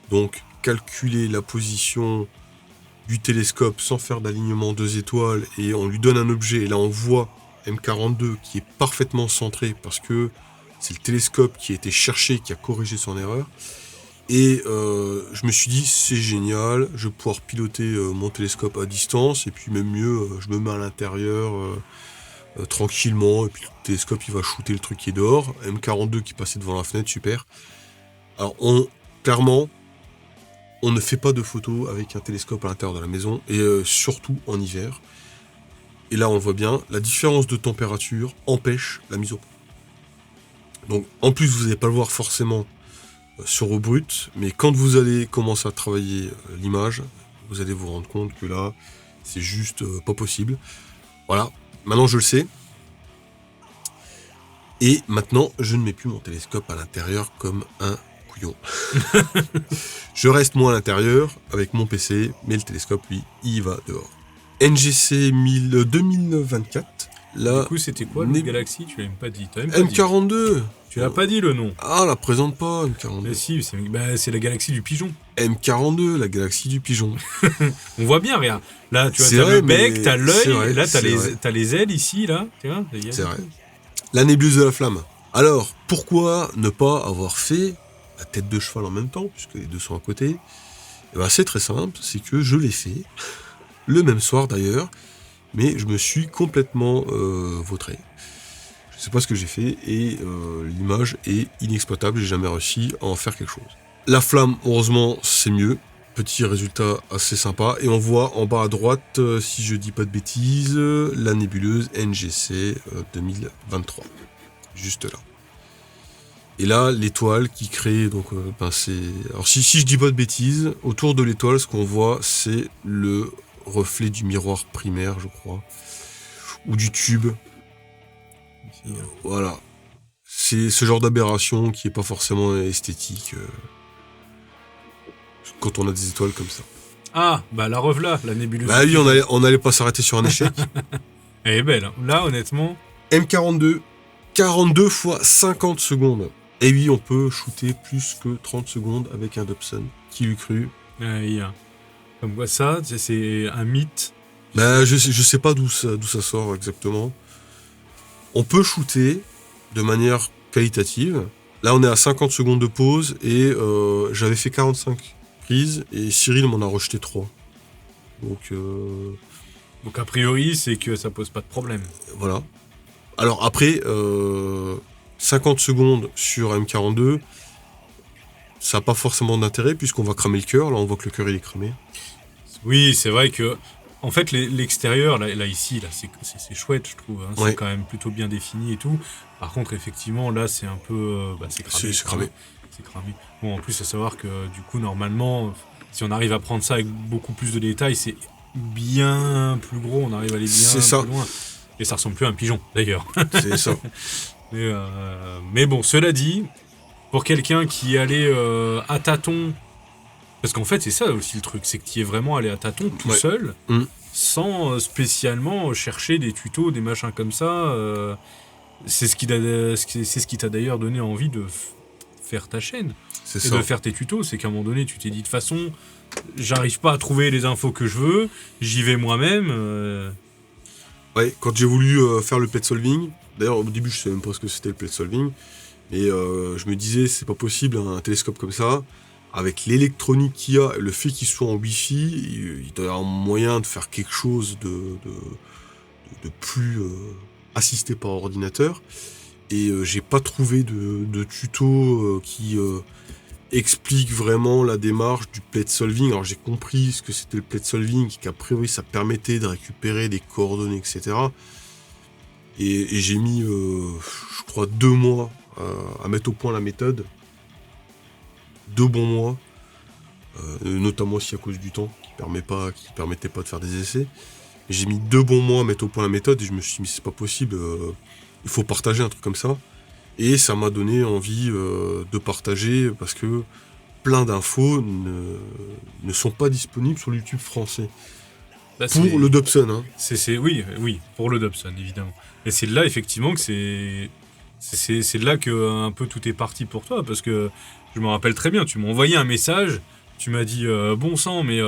donc calculer la position du télescope sans faire d'alignement 2 étoiles, et on lui donne un objet, et là on voit M42 qui est parfaitement centré parce que c'est le télescope qui a été cherché, qui a corrigé son erreur. Et je me suis dit, c'est génial, je vais pouvoir piloter mon télescope à distance, et puis même mieux, je me mets à l'intérieur tranquillement, et puis le télescope il va shooter le truc qui est dehors. M42 qui passait devant la fenêtre, super. Alors clairement, on ne fait pas de photos avec un télescope à l'intérieur de la maison, et surtout en hiver. Et là, on le voit bien, la différence de température empêche la mise au point. Donc, en plus, vous n'allez pas le voir forcément sur au brut, mais quand vous allez commencer à travailler l'image, vous allez vous rendre compte que là, c'est juste pas possible. Voilà, maintenant je le sais. Et maintenant, je ne mets plus mon télescope à l'intérieur comme un couillon. Je reste moi à l'intérieur avec mon PC, mais le télescope, lui, il va dehors. NGC 2024. Là, du coup, c'était quoi le Galaxy? Tu l'as même pas dit. M42. Tu l'as pas dit le nom. Ah, la présente pas, M42. Mais si, c'est la galaxie du pigeon. M42, la galaxie du pigeon. On voit bien, regarde. Là, tu vois, t'as le bec, t'as l'œil, là, t'as les ailes ici, là. Tu vois, c'est vrai. La nébuleuse de la flamme. Alors, pourquoi ne pas avoir fait la tête de cheval en même temps, puisque les deux sont à côté? Et ben, c'est très simple, c'est que je l'ai fait, le même soir d'ailleurs, mais je me suis complètement vautré. Je sais pas ce que j'ai fait, et l'image est inexploitable, j'ai jamais réussi à en faire quelque chose. La flamme, heureusement, c'est mieux, petit résultat assez sympa. Et on voit en bas à droite, si je dis pas de bêtises, la nébuleuse NGC 2023. Juste là. Et là, l'étoile qui crée, donc, c'est... Alors, si je dis pas de bêtises, autour de l'étoile, ce qu'on voit, c'est le reflet du miroir primaire, je crois. Ou du tube. Voilà. C'est ce genre d'aberration qui est pas forcément esthétique quand on a des étoiles comme ça. Ah, bah la revoilà, la nébuleuse. Bah oui, on allait pas s'arrêter sur un échec. Elle est belle, hein. Là, honnêtement... M42, 42 fois 50 secondes. Et oui, on peut shooter plus que 30 secondes avec un Dobson. Qui l'eût cru? Comme quoi ça, c'est un mythe. Bah, je sais pas d'où ça sort exactement. On peut shooter de manière qualitative. Là, on est à 50 secondes de pause et j'avais fait 45 prises et Cyril m'en a rejeté 3. Donc a priori, c'est que ça pose pas de problème. Voilà. Alors après, 50 secondes sur M42, ça n'a pas forcément d'intérêt puisqu'on va cramer le cœur. Là, on voit que le cœur il est cramé. Oui, c'est vrai que... En fait, l'extérieur, là ici, là, c'est chouette, je trouve. Hein. Ouais. C'est quand même plutôt bien défini et tout. Par contre, effectivement, là, c'est un peu... c'est cramé. C'est cramé. C'est cramé. Bon, en plus, à savoir que, du coup, normalement, si on arrive à prendre ça avec beaucoup plus de détails, c'est bien plus gros, on arrive à aller bien plus loin. Et ça ressemble plus à un pigeon, d'ailleurs. C'est ça. Mais bon, cela dit, pour quelqu'un qui allait à tâtons... Parce qu'en fait, c'est ça aussi le truc, c'est que tu y es vraiment allé à tâtons tout seul, sans spécialement chercher des tutos, des machins comme ça. C'est ce qui t'a d'ailleurs donné envie de faire ta chaîne. C'est et ça. de faire tes tutos. C'est qu'à un moment donné, tu t'es dit, de toute façon, j'arrive pas à trouver les infos que je veux, j'y vais moi-même. Ouais, quand j'ai voulu faire le plate solving, d'ailleurs au début je savais même pas ce que c'était le plate solving, mais je me disais c'est pas possible un télescope comme ça, avec l'électronique qu'il y a et le fait qu'il soit en Wi-Fi, il doit y avoir moyen de faire quelque chose de plus assisté par ordinateur. Et j'ai pas trouvé de tuto qui explique vraiment la démarche du plate solving. Alors j'ai compris ce que c'était le plate solving, qu'a priori ça permettait de récupérer des coordonnées, etc. Et j'ai mis, je crois, 2 mois à mettre au point la méthode. 2 bons mois, notamment aussi à cause du temps, qui permettait pas de faire des essais. Et j'ai mis 2 bons mois à mettre au point la méthode et je me suis dit, mais c'est pas possible, il faut partager un truc comme ça. Et ça m'a donné envie de partager parce que plein d'infos ne sont pas disponibles sur le YouTube français. Là, pour le Dobson. Hein. Oui, pour le Dobson, évidemment. Et c'est là, effectivement, que c'est là que un peu tout est parti pour toi, parce que je me rappelle très bien, tu m'as envoyé un message, tu m'as dit bon sang, mais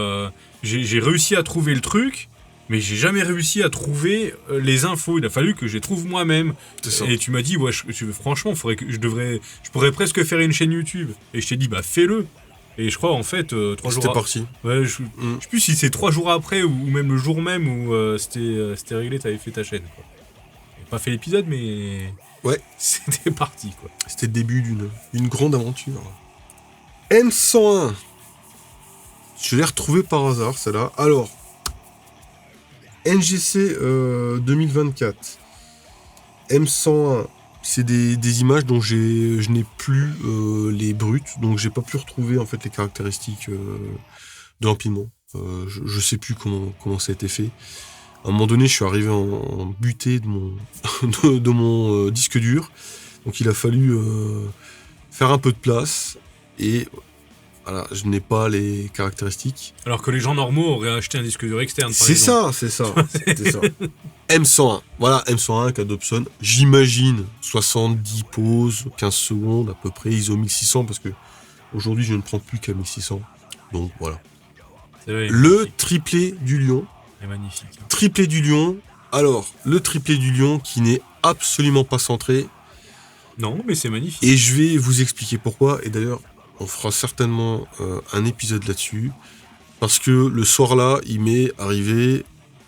j'ai réussi à trouver le truc, mais j'ai jamais réussi à trouver les infos. Il a fallu que je les trouve moi-même. C'est ça. Et tu m'as dit ouais, franchement, je pourrais presque faire une chaîne YouTube. Et je t'ai dit bah fais-le. Et je crois en fait 3 jours. C'était parti. Ouais, je sais plus si c'est 3 jours après ou même le jour même où c'était réglé, t'avais fait ta chaîne. Quoi. J'ai pas fait l'épisode, mais ouais, c'était parti quoi. C'était le début d'une grande aventure. M101. Je l'ai retrouvé par hasard, celle-là. Alors, NGC 2024. M101. C'est des images dont je n'ai plus les brutes, donc j'ai pas pu retrouver en fait les caractéristiques de l'empilement. Je sais plus comment ça a été fait. À un moment donné, je suis arrivé en butée de mon disque dur, donc il a fallu faire un peu de place et voilà, je n'ai pas les caractéristiques. Alors que les gens normaux auraient acheté un disque dur externe. C'est ça. M101. Voilà, M101 avec Dobson. J'imagine 70 pauses, 15 secondes à peu près, ISO 1600 parce que aujourd'hui je ne prends plus qu'à 1600. Donc voilà. C'est vrai, le triplé du lion. C'est magnifique. Triplé du lion. Alors, le triplé du lion qui n'est absolument pas centré. Non, mais c'est magnifique. Et je vais vous expliquer pourquoi. Et d'ailleurs, on fera certainement un épisode là-dessus. Parce que le soir-là, il m'est arrivé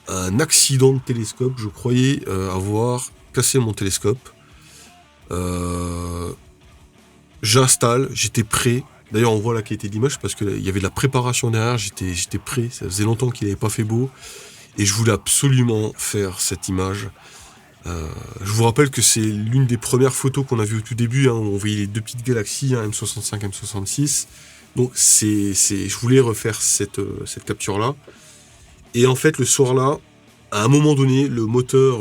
un accident de télescope. Je croyais avoir cassé mon télescope. J'installe, j'étais prêt. D'ailleurs, on voit la qualité d'image parce qu'il y avait de la préparation derrière, j'étais prêt, ça faisait longtemps qu'il n'avait pas fait beau, et je voulais absolument faire cette image. Je vous rappelle que c'est l'une des premières photos qu'on a vues au tout début, hein, où on voyait les deux petites galaxies, hein, M65, M66. Donc je voulais refaire cette capture-là. Et en fait, le soir-là, à un moment donné, le moteur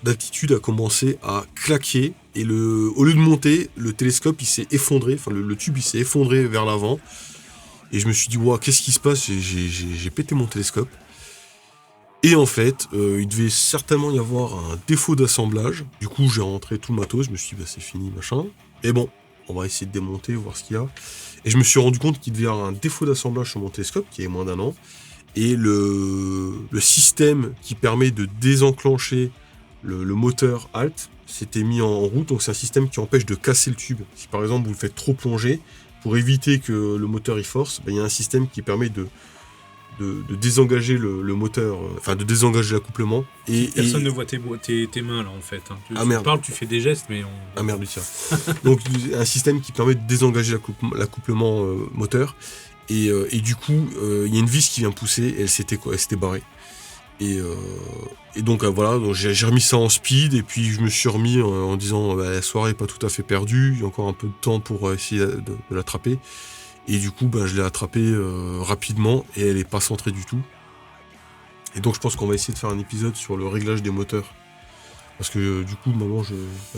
d'altitude a commencé à claquer. Et au lieu de monter, le télescope il s'est effondré, enfin le tube il s'est effondré vers l'avant. Et je me suis dit, wow, qu'est-ce qui se passe ? J'ai pété mon télescope. Et en fait, il devait certainement y avoir un défaut d'assemblage. Du coup, j'ai rentré tout le matos, je me suis dit, bah, c'est fini, machin. Et bon, on va essayer de démonter, voir ce qu'il y a. Et je me suis rendu compte qu'il devait y avoir un défaut d'assemblage sur mon télescope, qui est moins d'1 an. Et le système qui permet de désenclencher le moteur HALT s'était mis en route. Donc c'est un système qui empêche de casser le tube. Si par exemple vous le faites trop plonger, pour éviter que le moteur y force, il y a un système qui permet de désengager le moteur, enfin de désengager l'accouplement. Personne ne voit tes mains là en fait. Hein. Tu parles, tu fais des gestes, mais Ah merde, tiens. Donc un système qui permet de désengager l'accouplement moteur. Et du coup, il y a une vis qui vient pousser et elle s'était barrée. Et donc voilà, donc j'ai remis ça en speed et puis je me suis remis en disant la soirée n'est pas tout à fait perdue, il y a encore un peu de temps pour essayer de l'attraper. Et du coup, je l'ai attrapée rapidement et elle n'est pas centrée du tout. Et donc je pense qu'on va essayer de faire un épisode sur le réglage des moteurs. Parce que du coup, maintenant,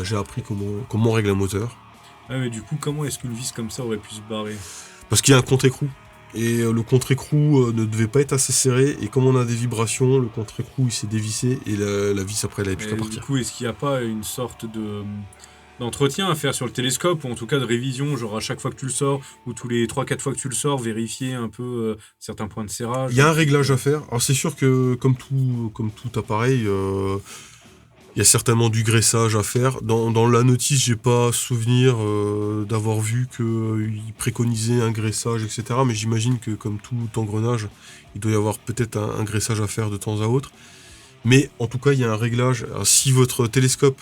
j'ai appris comment on règle un moteur. Ah mais du coup, comment est-ce qu'une vis comme ça aurait pu se barrer ? Parce qu'il y a un contre-écrou. Et le contre-écrou ne devait pas être assez serré. Et comme on a des vibrations, le contre-écrou il s'est dévissé. Et la vis après, elle avait plus qu'à partir. Du coup, est-ce qu'il n'y a pas une sorte d'entretien à faire sur le télescope, ou en tout cas de révision, genre à chaque fois que tu le sors, ou tous les 3-4 fois que tu le sors, vérifier un peu certains points de serrage? Il y a un réglage à faire. Alors c'est sûr que comme tout appareil, il y a certainement du graissage à faire. Dans la notice, j'ai pas souvenir d'avoir vu qu'il préconisait un graissage, etc. Mais j'imagine que comme tout engrenage, il doit y avoir peut-être un graissage à faire de temps à autre. Mais en tout cas, il y a un réglage. Alors, si votre télescope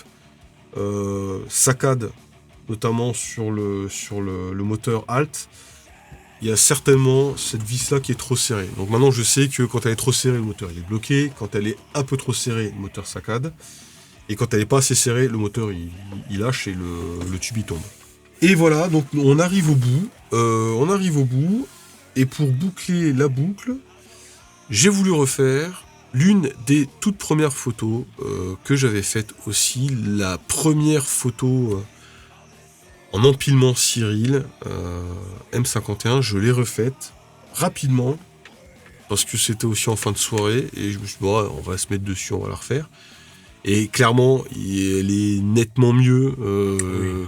saccade, notamment sur le moteur HALT, il y a certainement cette vis-là qui est trop serrée. Donc maintenant, je sais que quand elle est trop serrée, le moteur il est bloqué. Quand elle est un peu trop serrée, le moteur saccade. Et quand elle n'est pas assez serrée, le moteur il lâche et le tube il tombe. Et voilà, donc on arrive au bout. Et pour boucler la boucle, j'ai voulu refaire l'une des toutes premières photos que j'avais faites aussi. La première photo en empilement Cyril, M51, je l'ai refaite rapidement. Parce que c'était aussi en fin de soirée. Et je me suis dit, bon, on va se mettre dessus, on va la refaire. Et clairement, elle est nettement mieux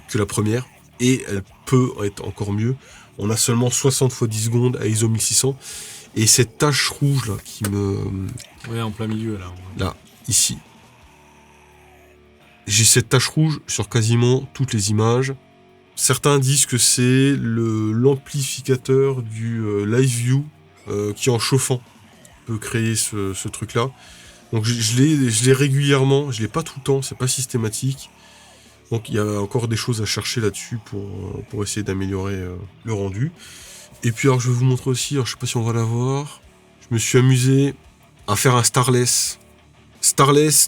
que la première. Et elle peut être encore mieux. On a seulement 60 x 10 secondes à ISO 1600. Et cette tache rouge là qui me... Ouais, en plein milieu là. Là, ici. J'ai cette tache rouge sur quasiment toutes les images. Certains disent que c'est l'amplificateur du Live View qui en chauffant peut créer ce truc là. Donc je l'ai régulièrement, je l'ai pas tout le temps, c'est pas systématique. Donc il y a encore des choses à chercher là-dessus pour essayer d'améliorer le rendu. Et puis alors je vais vous montrer aussi, alors je sais pas si on va la voir, je me suis amusé à faire un Starless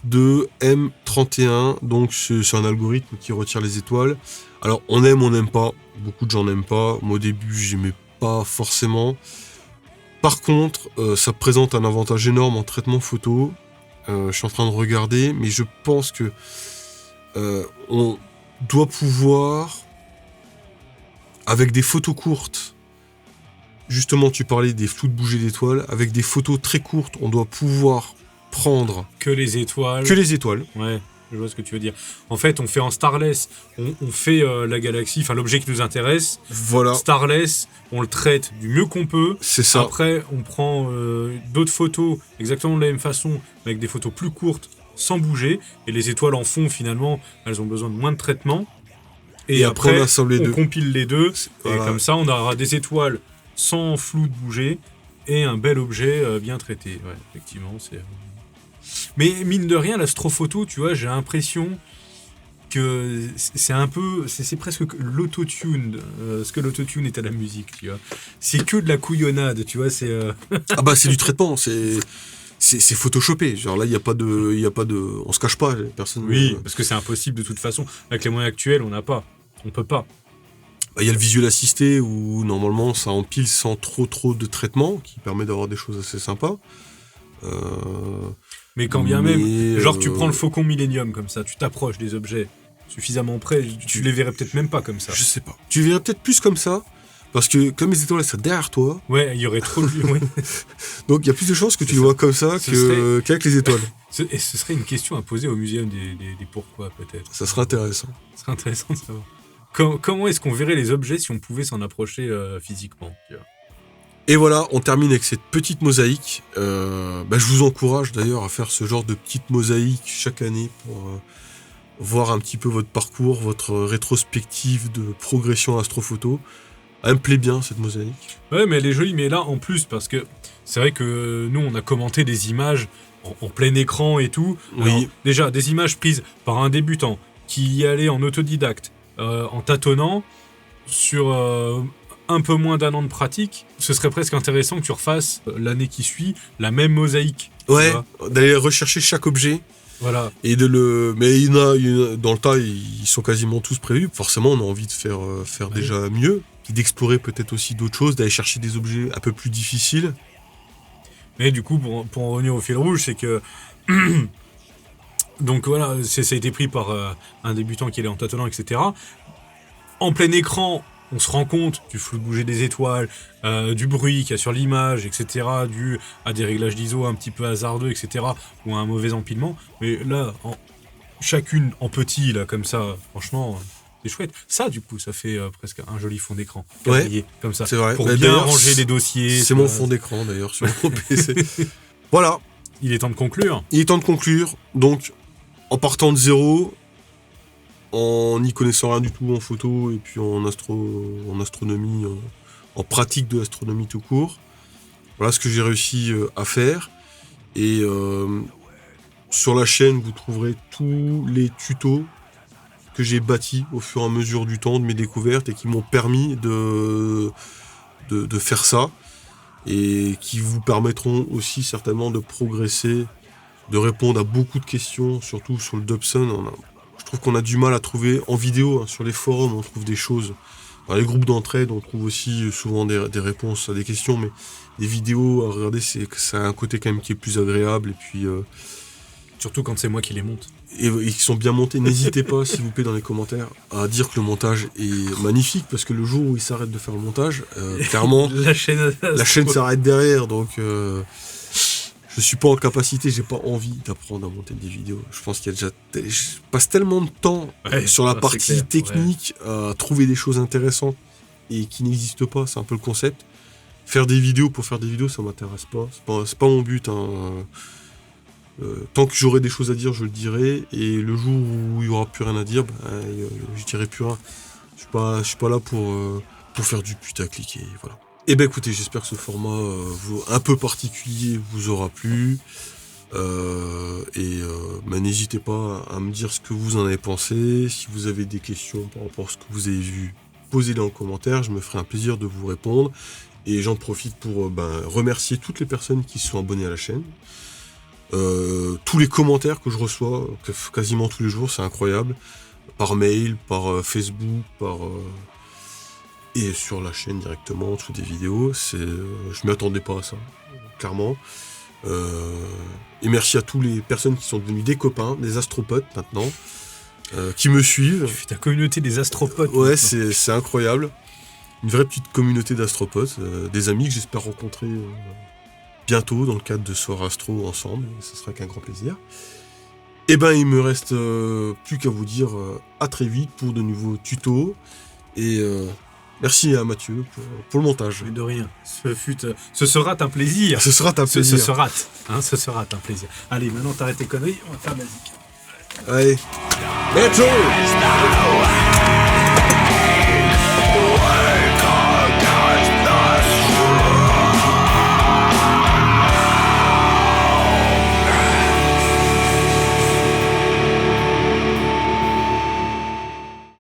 de M31, donc c'est un algorithme qui retire les étoiles. Alors on aime, on n'aime pas, beaucoup de gens n'aiment pas, moi au début j'aimais pas forcément. Par contre, ça présente un avantage énorme en traitement photo. Je suis en train de regarder, mais je pense que on doit pouvoir, avec des photos courtes, justement tu parlais des flous de bougies d'étoiles, avec des photos très courtes, on doit pouvoir prendre... Que les étoiles. Ouais, je vois ce que tu veux dire. En fait, on fait en Starless, on fait la galaxie, enfin l'objet qui nous intéresse. Voilà. Starless, on le traite du mieux qu'on peut. C'est ça. Après, on prend d'autres photos exactement de la même façon, avec des photos plus courtes, sans bouger. Et les étoiles en fond, finalement, elles ont besoin de moins de traitement. Et après, on compile les deux. Voilà. Et comme ça, on aura des étoiles sans flou de bouger et un bel objet bien traité. Ouais, effectivement, c'est... Mais mine de rien, l'astrophoto, tu vois, j'ai l'impression que c'est un peu, c'est presque l'autotune, ce que l'autotune est à la musique, tu vois. C'est que de la couillonnade, tu vois. C'est Ah bah c'est du traitement, c'est photoshopé. Genre là il y a pas de, on se cache pas, personne. oui, parce que c'est impossible de toute façon. Avec les moyens actuels, on peut pas. Il y a le visuel assisté où normalement ça empile sans trop de traitement, qui permet d'avoir des choses assez sympas. Mais quand bien même, genre tu prends le Faucon Millenium comme ça, tu t'approches des objets suffisamment près, tu les verrais peut-être même pas comme ça. Je sais pas. Tu verrais peut-être plus comme ça, parce que comme les étoiles sont derrière toi. Ouais, il y aurait trop de... ouais. Donc il y a plus de chances que tu les vois comme ça qu'avec les étoiles. Et ce serait une question à poser au muséum des pourquoi peut-être. Ça serait intéressant. Ce serait intéressant de savoir. Comment est-ce qu'on verrait les objets si on pouvait s'en approcher physiquement, tu vois. Et voilà, on termine avec cette petite mosaïque. Je vous encourage d'ailleurs à faire ce genre de petite mosaïque chaque année pour voir un petit peu votre parcours, votre rétrospective de progression astrophoto. Elle me plaît bien cette mosaïque. Ouais, mais elle est jolie, mais là en plus, parce que c'est vrai que nous on a commenté des images en plein écran et tout. Oui. Alors, déjà, des images prises par un débutant qui y allait en autodidacte, en tâtonnant, sur un peu moins d'un an de pratique, ce serait presque intéressant que tu refasses l'année qui suit la même mosaïque. Ouais, d'aller rechercher chaque objet. Voilà. Et mais il y en a, dans le tas, ils sont quasiment tous prévus. Forcément, on a envie de faire déjà mieux, d'explorer peut-être aussi d'autres choses, d'aller chercher des objets un peu plus difficiles. Mais du coup, pour en revenir au fil rouge, c'est que... Donc voilà, ça a été pris par un débutant qui est en tâtonnant, etc. En plein écran, on se rend compte du flou de bouger des étoiles, du bruit qu'il y a sur l'image, etc., dû à des réglages d'ISO un petit peu hasardeux, etc., ou à un mauvais empilement. Mais là, chacune en petit, là, comme ça, franchement, c'est chouette. Ça, du coup, ça fait presque un joli fond d'écran. Ouais, comme ça, c'est vrai. pour Mais bien d'ailleurs, ranger les dossiers. C'est mon fond d'écran, d'ailleurs, sur mon PC. Voilà. Il est temps de conclure. Il est temps de conclure. Donc, en partant de zéro, en n'y connaissant rien du tout en photo et puis en astronomie, en pratique de l'astronomie tout court. Voilà ce que j'ai réussi à faire. Et sur la chaîne, vous trouverez tous les tutos que j'ai bâtis au fur et à mesure du temps de mes découvertes et qui m'ont permis de faire ça et qui vous permettront aussi certainement de progresser, de répondre à beaucoup de questions, surtout sur le Dobson. Je trouve qu'on a du mal à trouver en vidéo, hein, sur les forums on trouve des choses, dans les groupes d'entraide on trouve aussi souvent des réponses à des questions, mais les vidéos à regarder, ça a un côté quand même qui est plus agréable, et puis surtout quand c'est moi qui les monte. Et qui sont bien montés. N'hésitez pas, s'il vous plaît, dans les commentaires, à dire que le montage est magnifique, parce que le jour où il s'arrête de faire le montage, clairement, la chaîne s'arrête derrière, donc je suis pas en capacité, j'ai pas envie d'apprendre à monter des vidéos. Je pense qu'il y a déjà... Je passe tellement de temps sur la partie technique à trouver des choses intéressantes et qui n'existent pas, c'est un peu le concept. Faire des vidéos pour faire des vidéos, ça m'intéresse pas. C'est pas mon but, hein. Tant que j'aurai des choses à dire, je le dirai. Et le jour où il n'y aura plus rien à dire, je dirai plus rien. Je suis pas là pour faire du putaclic, et voilà. Et ben écoutez, j'espère que ce format un peu particulier vous aura plu. N'hésitez pas à me dire ce que vous en avez pensé. Si vous avez des questions par rapport à ce que vous avez vu, posez-les en commentaire. Je me ferai un plaisir de vous répondre. Et j'en profite pour remercier toutes les personnes qui se sont abonnées à la chaîne. Tous les commentaires que je reçois quasiment tous les jours, c'est incroyable, par mail, par Facebook, et sur la chaîne directement, sous des vidéos. Je m'y attendais pas à ça, clairement. Et merci à toutes les personnes qui sont devenues des copains, des astropotes maintenant, qui me suivent. Tu fais ta communauté des astropotes. Ouais, c'est incroyable. Une vraie petite communauté d'astropotes, des amis que j'espère rencontrer bientôt dans le cadre de Soir Astro ensemble, ce sera qu'un grand plaisir. Et il me reste plus qu'à vous dire à très vite pour de nouveaux tutos, et merci à Mathieu pour le montage. Mais de rien, ce sera un plaisir. Ce sera un plaisir. Ce sera un plaisir. Allez, maintenant t'arrêtes tes conneries, on va faire la musique. Allez, let's go.